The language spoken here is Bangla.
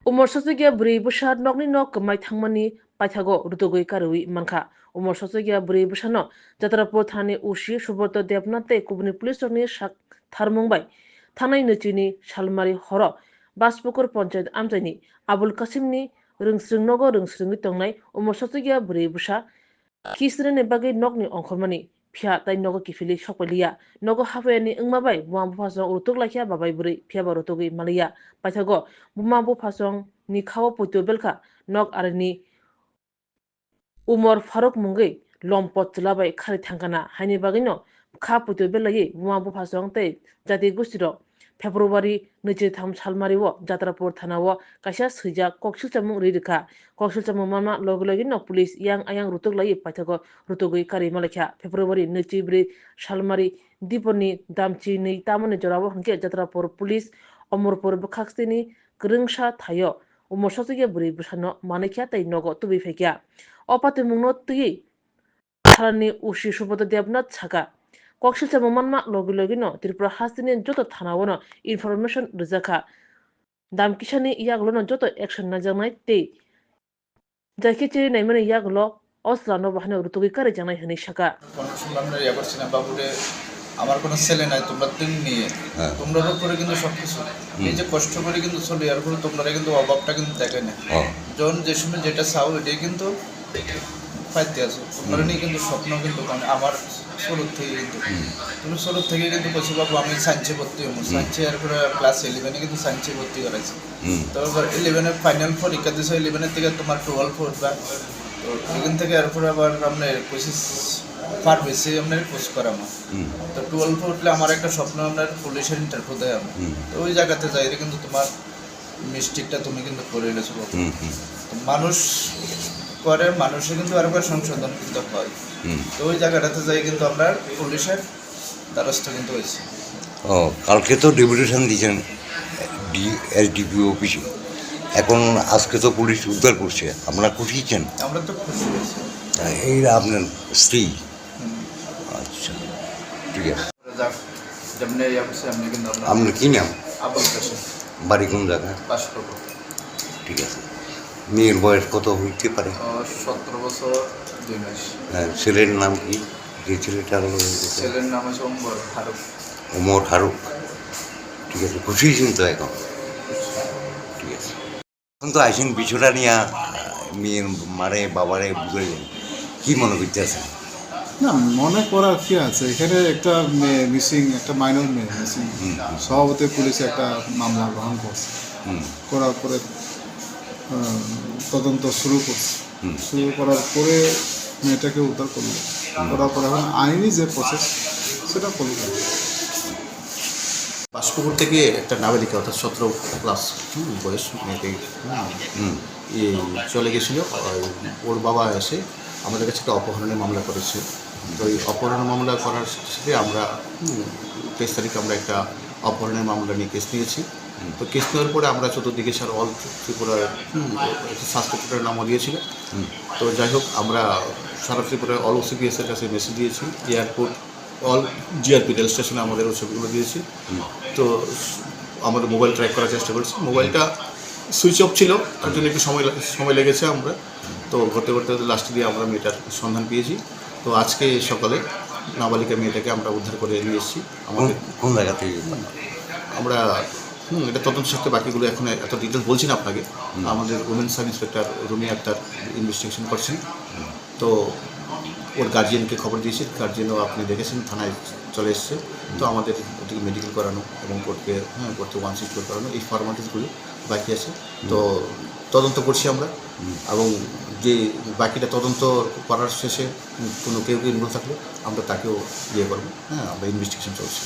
Umorsotsugia buri busha nokni nok mai thangmani paithago rutogoi karui manka umorsotsugia buri busha no jatrapo thani ushi subrata devnath te kubni police ni sak tharmungbai thanai nuchini salmari horo baspukur panchayat amjaini abul kasimni rungsringnogo rungsringi tongnai umorsotsugia buri busha kisrene bagai nokni ongkhormani phia tai nogo kifili sokpaliya nogo hafayani ingmabai bumambu phasong urutuk lakhya babai buri phia barotogi maliya paithago bumambu phasong ni khawo puto belka nok arani umar faruk mungai lompot chulabai khari thangkana haini bagino kha puto belagi bumambu phasong tei jati gustiro February 23 salmariwo jatrapur thanao kaisa suijak koksilchamung ririkha koksilchamung mama logi no police yang ayang rutuk lai paithago rutugui kari malakha February 24 salmari diponi damchi nei tamoni jorabo hangke jatrapur police omorpur bkhakstini krungsa thayo umorsotsugia buri busano manikya tei nogo tubi phekya opati mungno tui tharani ushi subodha devnath saka koksilchamung manma logi no Tripura hastini joto thanao no information rujaka damkisani yaglo joto action najangnai tei jaike chiri naimani yaglo oslano bahane rutugi kare jangnai hani saka আমার কোনো ছেলে নাই তোমরা তিন নিয়ে তোমরা উপরে কিন্তু সবকিছু নিজে কষ্ট করে কিন্তু চলে আর কোনো তোমরা কিন্তু অভাবটা কিন্তু দেখে না যখন যে সময় যেটা চাও এটাই কিন্তু পাইতে আছো তোমরা নিয়ে কিন্তু স্বপ্ন কিন্তু আমার ছোটোর থেকে কিন্তু তুমি ছোটোর থেকে কিন্তু বলছি বাবু আমি সায়েন্সে ভর্তি হবো সায়েন্সে এরপরে ক্লাস 11 কিন্তু সায়েন্সে ভর্তি করাইছি তারপর 11 ফাইনাল পরীক্ষা দিয়েছো 11 থেকে তোমার 12 উঠবা তো এখান থেকে এরপরে আবার আপনার পঁচিশ ফার্মেসি আপনার কোর্স করাবো তো 12 উঠলে আমার একটা স্বপ্ন আপনার পুলিশের ইন্টারভিউ দেয় আমি তো ওই জায়গাতে যাই কিন্তু তোমার মিস্টেকটা তুমি কিন্তু করে এনেছো মানুষ করে মানুষের কিন্তু আরেকবার সংশোধন কিন্তু হয় তো ওই জায়গাটাতে যাই কিন্তু আপনার পুলিশের দ্বারস্থ কিন্তু হয়েছে ও কালকে তো ডেপুটেশন দিয়েছেন এসডিপিও অফিসে এখন আজকে তো পুলিশ উদ্ধার করছে আপনারা খুশিছেন? আমরা তো খুশি হয়েছি। এই আপনার স্ত্রী? আচ্ছা ঠিক আছে। আপনার কী নাম? আবুল কাশেম। বাড়ি কোন জায়গায়? বাসপুর। ঠিক আছে। মেয়ের বয়স কত হইতে পারে? 17 বছর 2 মাস। হ্যাঁ, ছেলের নাম কি? যে ছেলেটা হলো ছেলের নাম আছে ওমর ফারুক। ওমর ফারুক। ঠিক আছে, খুশি হয়েছেন তো এখন? ঠিক আছে। এখন তো আইসেন বিষয়টা নিয়ে মেয়ের মারে বাবারে বুঝাইলেন, কী মনে করতেছেন? না, মনে করার কি আছে, এখানে একটা মেয়ে মিসিং, একটা মাইনর মেয়ে মিসিং, সভাপতি পুলিশে একটা মামলা গ্রহণ করছে, করার পরে তদন্ত শুরু করছে, শুরু করার পরে মেয়েটাকে উদ্ধার করলো, করার পরে এখন আইনি যে প্রসেস সেটা করলো। বাসপুকুর থেকে একটা নাবালিকা অর্থাৎ 17 প্লাস বয়স মেয়েকে চলে গেছিলো। ওর বাবা এসে আমাদের কাছে একটা অপহরণের মামলা করেছে। তো এই অপহরণ মামলা করার সাথে আমরা 23 তারিখে আমরা একটা অপহরণের মামলা নিয়ে কেস নিয়েছি। তো কেস নেওয়ার পরে আমরা চতুর্দিকে স্যার অল ত্রিপুরার সাবস্ক্রিপ্টরের নামও দিয়েছিল। তো যাই হোক, আমরা সারা ত্রিপুরার অল ওসিপিএসের কাছে মেসেজ দিয়েছি, এয়ারপোর্ট অল জিআরপি রেল স্টেশনে আমাদের ওই ছবিগুলো দিয়েছি। তো আমাদের মোবাইল ট্র্যাক করার চেষ্টা করছি, মোবাইলটা সুইচ অফ ছিল, তার জন্য একটু সময় লেগেছে। আমরা তো করতে করতে লাস্টে দিয়ে আমরা মেয়েটার সন্ধান পেয়েছি। তো আজকে সকালে নাবালিকা মেয়েটাকে আমরা উদ্ধার করে নিয়ে এসেছি। আমাদের কোন জায়গা থেকে আমরা এটা তদন্ত সাথে বাকিগুলো এখন এত ডিটেলস বলছি না আপনাকে। আমাদের women's sub inspector Rumi Akhtar investigation করছেন। তো ওর গার্জিয়ানকে খবর দিয়েছি, গার্জিয়ানও আপনি দেখেছেন থানায় চলে এসছে। তো আমাদের ওটিকে মেডিকেল করানো এবং কোর্টকে ওয়ান সিকিউর করানো, এই ফর্মালিটিসগুলো বাকি আছে। তো তদন্ত করছি আমরা, এবং যে বাকিটা তদন্ত করার শেষে কোনো কেউ ইনভলভ থাকলে আমরা তাকেও করবো। আমরা ইনভেস্টিগেশন চলছে।